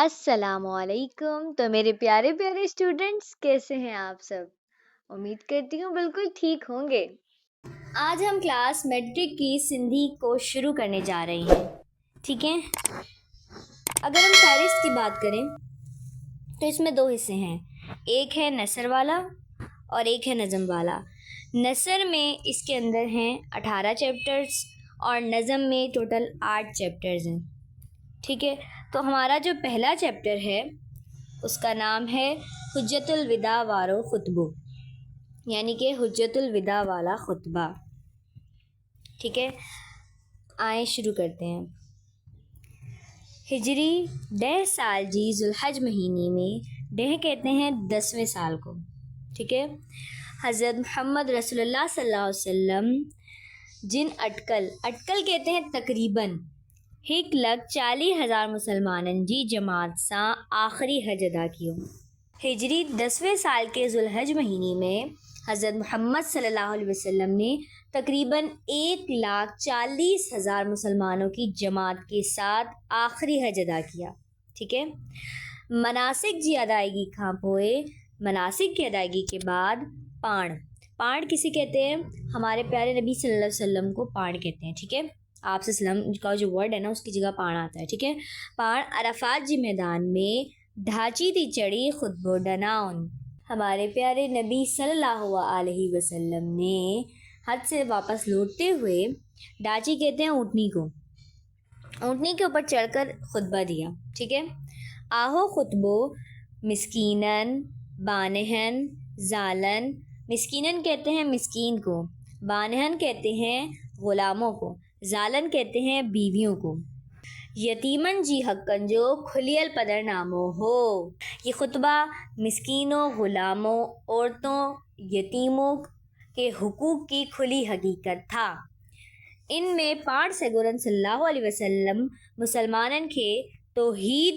السلام علیکم. تو میرے پیارے پیارے اسٹوڈنٹس کیسے ہیں آپ سب؟ امید کرتی ہوں بالکل ٹھیک ہوں گے. آج ہم کلاس میٹرک کی سندھی کو شروع کرنے جا رہے ہیں. ٹھیک ہے، اگر ہم فہرست کی بات کریں تو اس میں 2 حصے ہیں. ایک ہے نثر والا اور ایک ہے نظم والا. نثر میں اس کے اندر ہیں 18 چیپٹرز اور نظم میں ٹوٹل 8 چیپٹرز ہیں. ٹھیک ہے، تو ہمارا جو پہلا چیپٹر ہے اس کا نام ہے حجت الوداع وارو خطبو، یعنی کہ حجت الوداع والا خطبہ. ٹھیک ہے، آئیں شروع کرتے ہیں. ہجری 10 سال جی ذوالحج مہینے میں 10 کہتے ہیں 10ویں سال کو. ٹھیک ہے، حضرت محمد رسول اللہ صلی اللہ علیہ وسلم جن اٹکل کہتے ہیں تقریباً 1,40,000 مسلمانن جی جماعت سا آخری حج ادا کیو. ہجری 10ویں سال کے ذوالحج مہینے میں حضرت محمد صلی اللہ علیہ وسلم نے تقریباً 1,40,000 مسلمانوں کی جماعت کے ساتھ آخری حج ادا کیا. ٹھیک ہے، مناسک جی ادائیگی مناسک کی ادائیگی کے بعد پانڈ کسی کہتے ہیں؟ ہمارے پیارے نبی صلی اللہ علیہ وسلم کو پانڈ کہتے ہیں. ٹھیک ہے، آپ سے سلم کا جو ورڈ ہے نا اس کی جگہ پان آتا ہے. ٹھیک ہے، پان عرفات جی میدان میں ڈھاچی تی چڑی خطبو ڈناؤن. ہمارے پیارے نبی صلی اللہ علیہ وسلم نے حج سے واپس لوٹتے ہوئے ڈھاچی کہتے ہیں اونٹنی کے اوپر چڑھ کر خطبہ دیا. ٹھیک ہے، آہو خطبو مسکینن بانہن زالن. مسکینن کہتے ہیں مسکین کو، بانہن کہتے ہیں غلاموں کو، زالن کہتے ہیں بیویوں کو. یتیمن جی حقن جو کھلیل پدر نامو ہو. یہ خطبہ مسکینوں، غلاموں، عورتوں، یتیموں کے حقوق کی کھلی حقیقت تھا. ان میں پانڈ سگورن صلی اللہ علیہ وسلم مسلمانن کے توحید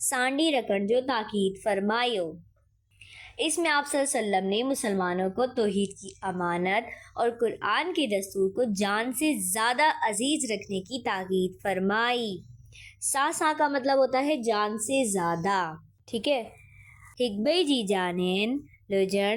سانڈی رکھن جو تاکید فرمایو. اس میں آپ صلی اللہ علیہ وسلم نے مسلمانوں کو توحید کی امانت اور قرآن کے دستور کو جان سے زیادہ عزیز رکھنے کی تاکید فرمائی. سا کا مطلب ہوتا ہے جان سے زیادہ. ٹھیک ہے، حکبئی جی جانین لوجن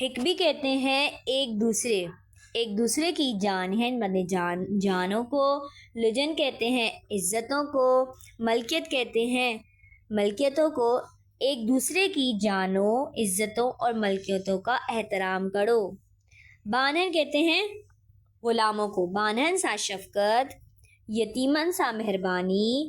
حکبی کہتے ہیں ایک دوسرے کی جان ہے جانوں کو. لجن کہتے ہیں عزتوں کو. ملکیت کہتے ہیں ملکیتوں کو. ایک دوسرے کی جانوں، عزتوں اور ملکیتوں کا احترام کرو. بانہن کہتے ہیں غلاموں کو. بانہن سا شفقت، یتیمن سا مہربانی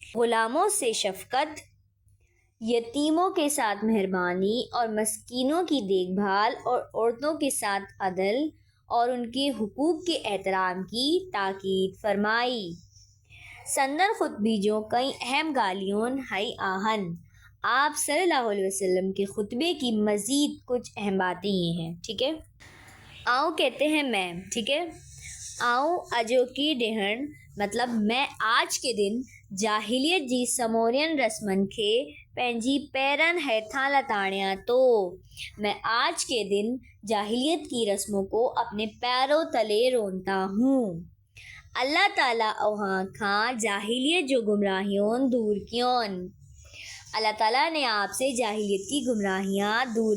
غلاموں سے شفقت، یتیموں کے ساتھ مہربانی اور مسکینوں کی دیکھ بھال اور عورتوں کے ساتھ عدل اور ان کے حقوق کے احترام کی تاکید فرمائی. سندر خطبی جو کئی اہم گالیون ہائی آہن. آپ صلی اللہ علیہ وسلم کے خطبے کی مزید کچھ اہم باتیں یہ ہیں. ٹھیک ہے، آؤں کہتے ہیں میں. ٹھیک ہے، آؤں اجو کی ڈہن مطلب میں آج کے دن جاہلیت جی سمورین رسمن کے پنجی پیرن ہیٹھاں لتاڑیاں تو. میں آج کے دن جاہلیت کی رسموں کو اپنے پیروں تلے رونتا ہوں. اللہ تعالیٰ اوہاں کھاں جاہلیت جو گمراہیون دور کیون. اللہ تعالیٰ نے آپ سے جاہلیت کی گمراہیاں دور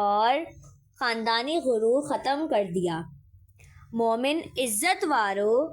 اور خاندانی غرور ختم کر دیا. مومن عزت وارو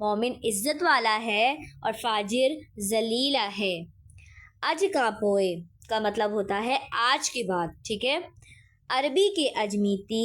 مومن عزت والا ہے اور فاجر ذلیل ہے. اج کا پوئے کا مطلب ہوتا ہے آج کے بعد. ٹھیک ہے، عربی کے اجمیتی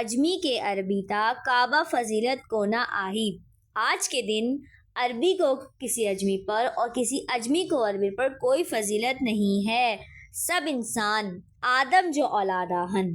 اجمی کے عربی تا کعبہ فضیلت کو نہ آہی. آج کے دن عربی کو کسی اجمی پر اور کسی اجمی کو عربی پر کوئی فضیلت نہیں ہے. سب انسان آدم جو اولادہ ہن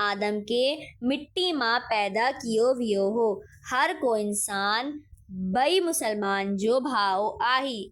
آدم کے مٹی ماں پیدا کیو ویو ہو. ہر کو انسان بئی مسلمان جو بھاؤ آہی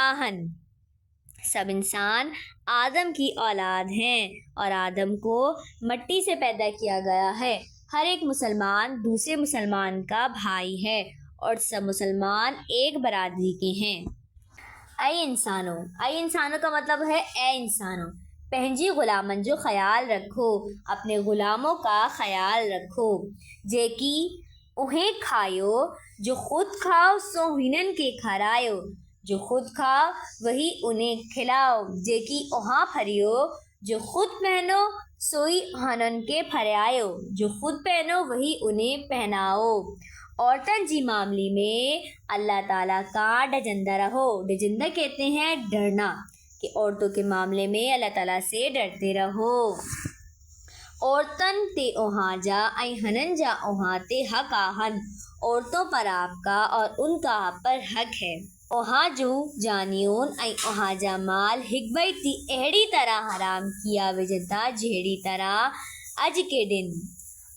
آہن. سب انسان آدم کی اولاد ہیں اور آدم کو مٹی سے پیدا کیا گیا ہے ہر ایک مسلمان دوسرے مسلمان کا بھائی ہے اور سب مسلمان ایک برادری کے ہیں۔ اے انسانوں کا مطلب ہے اے انسانوں، پہنجی غلامن جو خیال رکھو، اپنے غلاموں کا خیال رکھو، جے کی انہیں کھایو، جو خود کھاؤ سو ہنن کے کھرایو، جو خود کھاؤ وہی انہیں کھلاؤ، جے کی وہاں پھریو، جو خود پہنو سوئی ہنن کے پھریایو، جو خود پہنو وہی انہیں پہناؤ۔ عورتن جی معاملی میں اللہ تعالیٰ کا ڈجندہ رہو۔ ڈجندہ کہتے ہیں ڈرنا، کہ عورتوں کے معاملے میں اللہ تعالیٰ سے ڈرتے رہو۔ عورتن تے اوہاں جا ائی ہنن جا اوہاں تے حق آہن، عورتوں پر آپ کا اور ان کا آپ پر حق ہے۔ اوہاں جو جانیون ائی اوہاں جا مال ہکبئی تی اہڑی طرح حرام کیا وجتا جہڑی طرح اج کے دن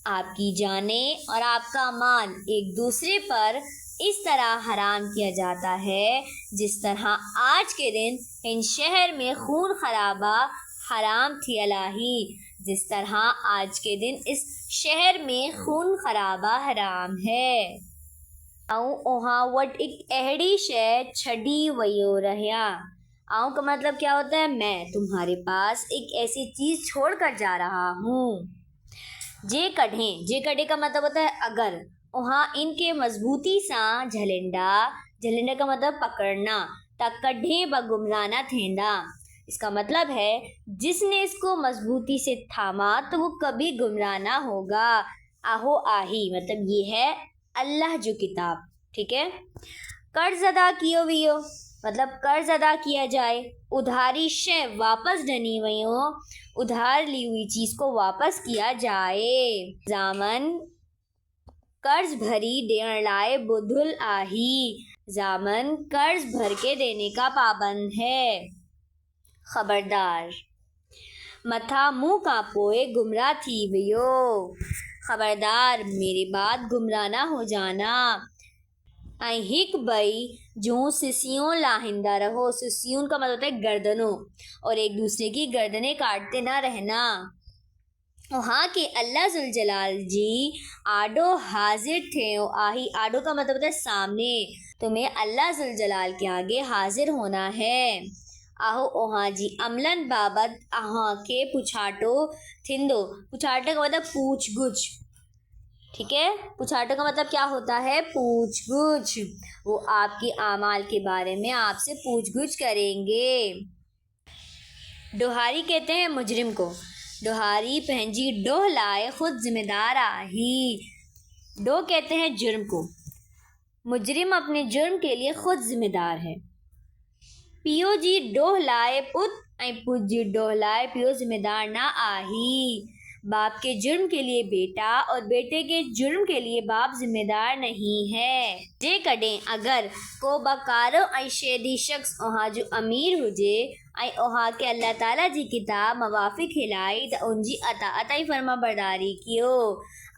آپ کی جانیں اور آپ کا مال ایک دوسرے پر اس طرح حرام کیا جاتا ہے جس طرح آج کے دن ان شہر میں خون خرابہ حرام تھی الہی، جس طرح آج کے دن اس شہر میں خون خرابہ حرام ہے۔ آؤں اوہاں وٹ ایک اہڑی شے چھڈی ویو رہیا۔ آؤں کا مطلب کیا ہوتا ہے؟ میں تمہارے پاس ایک ایسی چیز چھوڑ کر جا رہا ہوں۔ جے کڈھیں کا مطلب ہوتا ہے اگر، وہاں ان کے مضبوطی سا جھلنڈا کا مطلب پکڑنا، تا کڈھیں بگمراہ نہ تھیندا، اس کا مطلب ہے جس نے اس کو مضبوطی سے تھاما تو وہ کبھی گمراہ نہ ہوگا۔ آہو آہی مطلب یہ ہے اللہ جو کتاب، ٹھیک ہے۔ قرض ادا کیو ویو مطلب قرض ادا کیا جائے۔ ادھاری شے واپس ڈنی ویوں، ادھار لی ہوئی چیز کو واپس کیا جائے۔ زامن قرض بھری دین لائے بدھل آہی، زامن قرض بھر کے دینے کا پابند ہے۔ خبردار متھا منہ کا پوئے گمراہ تھی ویو، خبردار میرے بعد گمراہ نہ ہو جانا۔ ائی ہک بئی جو سسیوں لاہندہ رہو، سسیوں کا مطلب ہے گردنوں، اور ایک دوسرے کی گردنیں کاٹتے نہ رہنا۔ وہاں کے اللہ ذوالجلال جی آڈو حاضر تھے، آہی آڈو کا مطلب ہے سامنے، تمہیں اللہ ذوالجلال کے آگے حاضر ہونا ہے۔ آہو اوہاں جی عملن بابت آہاں کے پچھاٹو تھندو، پچھاٹو کا مطلب پوچھ گچھ، ٹھیک ہے۔ پچھاٹو کا مطلب کیا ہوتا ہے؟ پوچھ گچھ، وہ آپ کے اعمال کے بارے میں آپ سے پوچھ گچھ کریں گے۔ ڈوہاری کہتے ہیں مجرم کو، ڈوہاری پہنجی ڈوہ لائے خود ذمہ دار آہی، ڈو کہتے ہیں جرم کو، مجرم اپنے جرم کے لیے خود ذمہ دار ہے۔ پیو جی ڈوہ لائے پت ائی پت جی ڈوہ لائے پیو ذمہ دار نہ آہی، باپ کے جرم کے لیے بیٹا اور بیٹے کے جرم کے لیے باپ ذمہ دار نہیں ہے۔ جے کڈیں اگر کو بکارو ائی شیدی شخص وہاں جو امیر ہوجے ائی وہاں کے اللہ تعالیٰ جی کتاب موافق ہلائی تا ان جی اطاعت ائی فرما برداری کیو،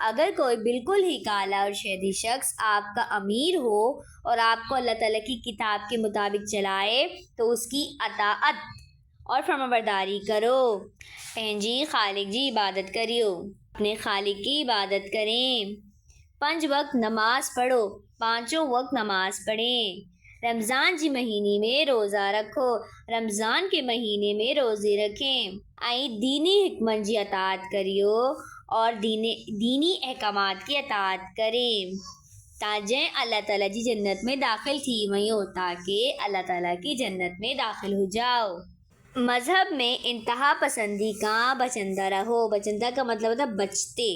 اگر کوئی بالکل ہی کالا اور شیدی شخص آپ کا امیر ہو اور آپ کو اللہ تعالیٰ کی کتاب کے مطابق چلائے تو اس کی اطاعت اور فرما برداری کرو۔ پہنجی خالق جی عبادت کریو، اپنے خالق کی عبادت کریں۔ 5 وقت نماز پڑھو، 5 وقت نماز پڑھیں۔ رمضان جی مہینے میں روزہ رکھو، رمضان کے مہینے میں روزے رکھیں۔ ائی دینی حکمت جی اطاعت کریو اور دینی احکامات کی اطاعت کریں، تاجیں اللہ تعالیٰ جی جنت میں داخل تھی ویوں، تاکہ اللہ تعالیٰ کی جنت میں داخل ہو جاؤ۔ مذہب میں انتہا پسندی کا بچندہ رہو، بچندہ کا مطلب ہوتا ہے بچتے،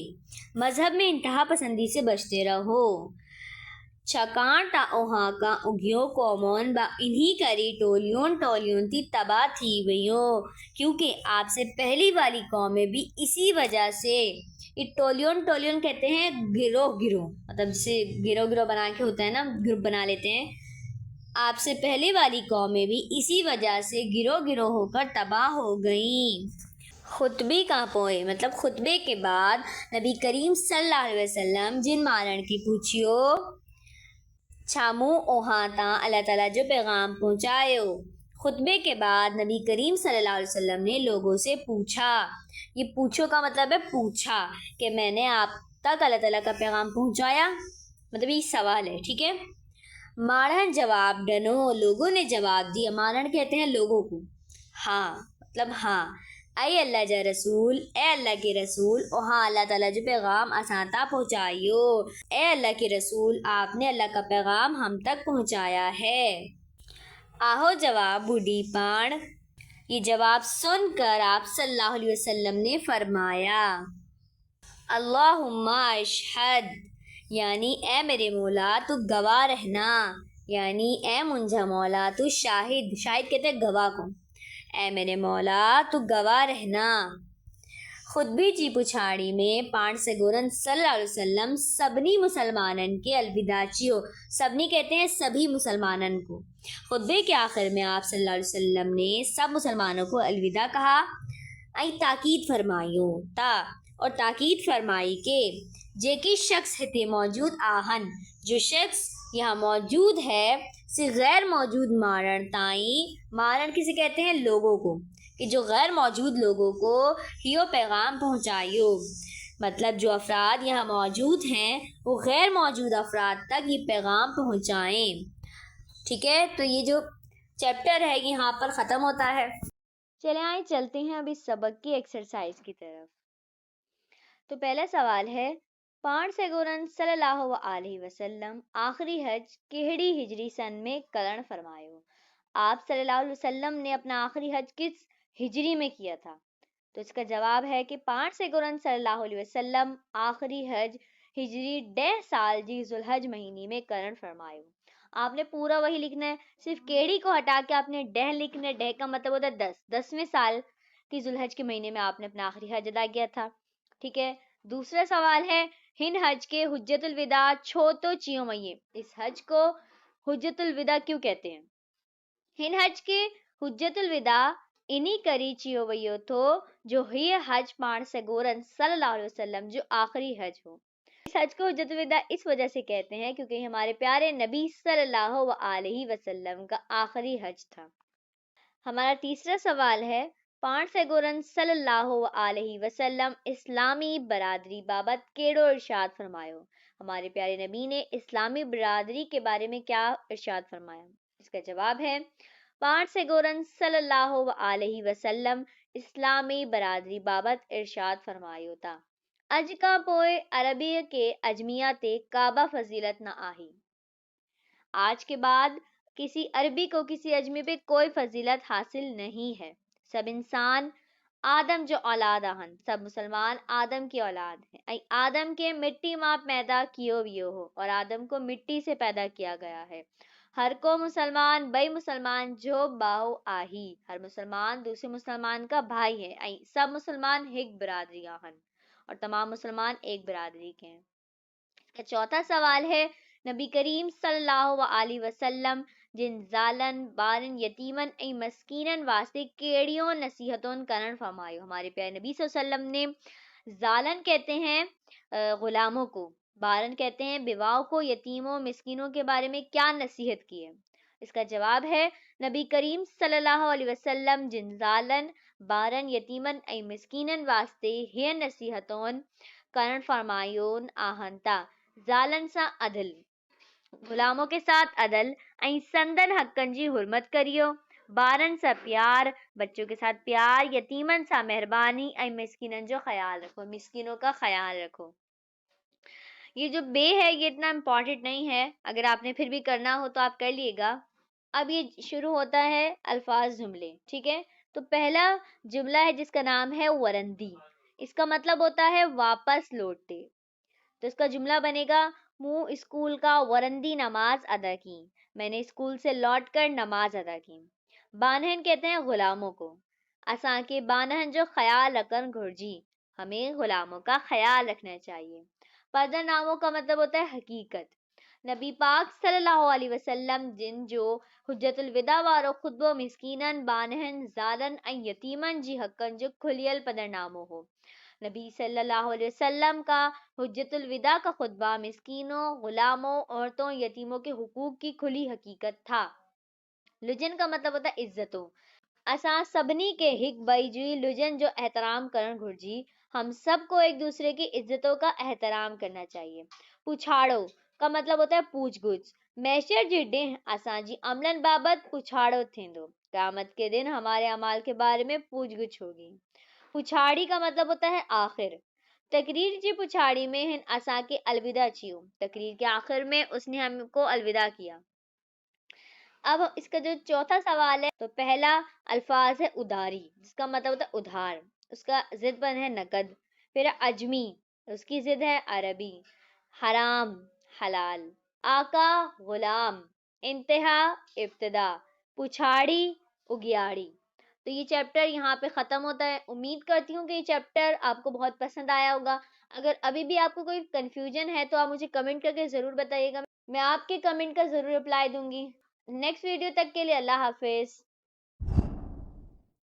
مذہب میں انتہا پسندی سے بچتے رہو۔ چھکان تا اوہاں کا اگیو قومون با انہی کری ٹولیون تی تباہ تھی ویوں، کیونکہ آپ سے پہلی والی قومیں بھی اسی وجہ سے، یہ ٹولیون کہتے ہیں گروہ، مطلب جسے گروہ بنا کے ہوتا ہے نا، گروپ بنا لیتے ہیں، آپ سے پہلے والی قومیں بھی اسی وجہ سے گروہ ہو کر تباہ ہو گئیں۔ خطبے کا پوئے مطلب خطبے کے بعد نبی کریم صلی اللہ علیہ وسلم جن مارن کی پوچھیو چھامو اوہاں تا اللہ تعالیٰ جو پیغام پہنچایو۔ خطبے کے بعد نبی کریم صلی اللہ علیہ وسلم نے لوگوں سے پوچھا، یہ پوچھو کا مطلب ہے پوچھا، کہ میں نے آپ تک اللہ تعالیٰ کا پیغام پہنچایا؟ مطلب یہ سوال ہے، ٹھیک ہے. ماڑن جواب ڈنو، لوگوں نے جواب دیا. ماڑن کہتے ہیں لوگوں کو. ہاں مطلب ہاں، اے اللہ جا رسول، اے اللہ کے رسول، او ہاں اللہ تعالیٰ جو پیغام آسانتا پہنچائیو. اے اللہ کے رسول، آپ نے اللہ کا پیغام ہم تک پہنچایا ہے. آہو جواب بوڑھی پان. یہ جواب سن کر آپ صلی اللہ علیہ وسلم نے فرمایا اللہم اشہد، یعنی اے میرے مولا تو گواہ رہنا، یعنی اے منجھا مولا تو شاہد، شاہد کہتے ہیں گواہ کو. اے میرے مولا تو گواہ رہنا. خود بھی جی پچھاڑی میں پانڈ سگورن صلی اللہ علیہ وسلم سبنی مسلمانن کے الوداع چیو. سبنی کہتے ہیں سبھی مسلمانن کو. خطبے کے آخر میں آپ صلی اللہ علیہ وسلم نے سب مسلمانوں کو الوداع کہا. تاکید فرمائیو تا اور تاکید فرمائی کہ جیکی شخص ہتے موجود آہن، جو شخص یہاں موجود ہے سے غیر موجود مارن تائیں. مارن کسے کہتے ہیں؟ لوگوں کو. کہ جو غیر موجود لوگوں کو ہیو پیغام پہنچائیو. مطلب جو افراد یہاں موجود ہیں وہ غیر موجود افراد تک یہ پیغام پہنچائیں. ٹھیک ہے، تو یہ جو چیپٹر ہے یہاں پر ختم ہوتا ہے. چلے آئیں چلتے ہیں اب اس سبق کی ایکسرسائز کی طرف. تو پہلا سوال ہے پانڈ سگورن صلی اللہ علیہ وسلم آخری حج کہڑی ہجری سن میں کرن فرمائیو. آپ صلی اللہ علیہ وسلم نے اپنا آخری حج کس ہجری میں کیا تھا؟ تو اس کا جواب ہے کہ پانڈ سگورن صلی اللہ علیہ وسلم آخری حج ہجری 1.5 سال جی ذوالحج مہینے میں کرن فرمائیو. آپ نے پورا وہی لکھنا ہے، صرف کیڑی کو ہٹا کے آپ نے ڈہ لکھنا ہے. ڈہ کا مطلب ہوتا ہے 10ویں سال کی ذوالحج کے مہینے میں آپ نے اپنا آخری حج ادا کیا تھا. ٹھیک ہے. دوسرا سوال ہے ہن حج کے حجت الوداع چھو تو چیوں مئیے. اس حج کو حجت الوداع کیوں کہتے ہیں؟ ہن حج کے حجت الوداع انہی کری چیو ویو تو جو ہی حج پانڈ سگورن صلی اللہ علیہ وسلم جو آخری حج ہو. اس حج کو حجت الوداع اس وجہ سے کہتے ہیں کیونکہ ہمارے پیارے نبی صلی اللہ علیہ وسلم کا آخری حج تھا. ہمارا تیسرا سوال ہے پانڈ سگورن صلی اللہ علیہ وسلم اسلامی برادری بابت کیڑو ارشاد فرمایو. ہمارے پیارے نبی نے اسلامی برادری کے بارے میں کیا ارشاد فرمایا؟ اس کا جواب ہے پانڈ سگورن صلی اللہ علیہ وسلم اسلامی برادری بابت ارشاد فرمایو تا اج کا پوئے عربی کے اجمیہ تے کعبہ فضیلت نہ آہی. آج کے بعد کسی عربی کو کسی اجمی پہ کوئی فضیلت حاصل نہیں ہے. سب انسان آدم جو اولاد آہن، سب مسلمان آدم کی اولاد ہیں. آدم کے مٹی ماں پیدا کیو ویو ہو، اور آدم کو مٹی سے پیدا کیا گیا ہے. ہر کو مسلمان بئی مسلمان جو باہو آہی. ہر مسلمان دوسرے مسلمان کا بھائی ہے. سب مسلمان ایک برادری آہن اور تمام مسلمان ایک برادری کے ہیں. چوتھا سوال ہے نبی کریم صلی اللہ علیہ وسلم جن زالن بارن یتیمن مسکینن واسطے کیڑیوں نصیحتوں کرن فرمایو. ہمارے پیارے نبی صلی اللہ علیہ وسلم نے زالن کہتے ہیں غلاموں کو، بارن کہتے ہیں بیواؤں کو، یتیموں مسکینوں کے بارے میں کیا نصیحت کی ہے؟ اس کا جواب ہے نبی کریم صلی اللہ علیہ وسلم جن زالن بارن یتیمن مسکینن واسطے یہ نصیحتوں کرن فرمایون آہنتا زالن سا عدل، غلاموں کے ساتھ عدل، سندن حقن جی حرمت کریو، بارن سا پیار، بچوں کے ساتھ پیار، یتیمن سا مہربانی، مسکینن جو خیال رکھو، مسکینوں کا خیال رکھو. یہ جو بے ہے یہ اتنا امپورٹنٹ نہیں ہے، اگر آپ نے پھر بھی کرنا ہو تو آپ کر لیے گا. اب یہ شروع ہوتا ہے الفاظ جملے. ٹھیک ہے، تو پہلا جملہ ہے جس کا نام ہے ورندی. اس کا مطلب ہوتا ہے واپس لوٹتے. تو اس کا جملہ بنے گا منہ اسکول کا ورندی نماز ادا کی، میں نے اسکول سے لوٹ کر نماز ادا کی. بانہن کہتے ہیں غلاموں کو. اساں کے بانہن جو خیال رکھن گھرجی، ہمیں غلاموں کا خیال رکھنا چاہیے. پردہ ناموں کا مطلب ہوتا ہے حقیقت. نبی پاک صلی اللہ علیہ وسلم جن جو حجت الوداع وارو خطبو مسکینن بانہن زالن یتیمن جی حقن جو کھلیل پدر نامو ہو. نبی صلی اللہ علیہ وسلم کا حجت الوداع کا خطبہ مسکینوں، غلاموں، عورتوں، یتیموں کے حقوق کی کھلی حقیقت تھا. لجن کا مطلب ہوتا ہے عزتوں. اساں سبنی کے ہک بائی جی لجن جو احترام کرن گھرجی. ہم سب کو ایک دوسرے کی عزتوں کا احترام کرنا چاہیے. پچھاڑو کا مطلب ہوتا ہے پوچھ گچھ. میشر جی ڈہ اساں جی عملن بابت پچھاڑو تھیندو. قیامت کے دن ہمارے اعمال کے بارے میں پوچھ گچھ ہوگی. پچھاڑی کا مطلب ہوتا ہے آخر. تقریر جی پچھاڑی میں ہن اساں کے الوداع چیو. تقریر کے آخر میں اس نے ہم کو الوداع کیا. اب اس کا جو چوتھا سوال ہے تو پہلا الفاظ ہے اداری جس کا مطلب ہوتا ہے ادھار. اس کا ضد بن ہے نقد. پھر اجمی اس کی ضد ہے عربی. حرام حلال. آقا غلام. انتہا ابتدا. پچھاڑی اگیاڑی. تو یہ چیپٹر یہاں پہ ختم ہوتا ہے. امید کرتی ہوں کہ یہ چیپٹر آپ کو بہت پسند آیا ہوگا. اگر ابھی بھی آپ کو کوئی کنفیوژن ہے تو آپ مجھے کمنٹ کر کے ضرور بتائیے گا. میں آپ کے کمنٹ کا ضرور رپلائی دوں گی. نیکسٹ ویڈیو تک کے لیے اللہ حافظ.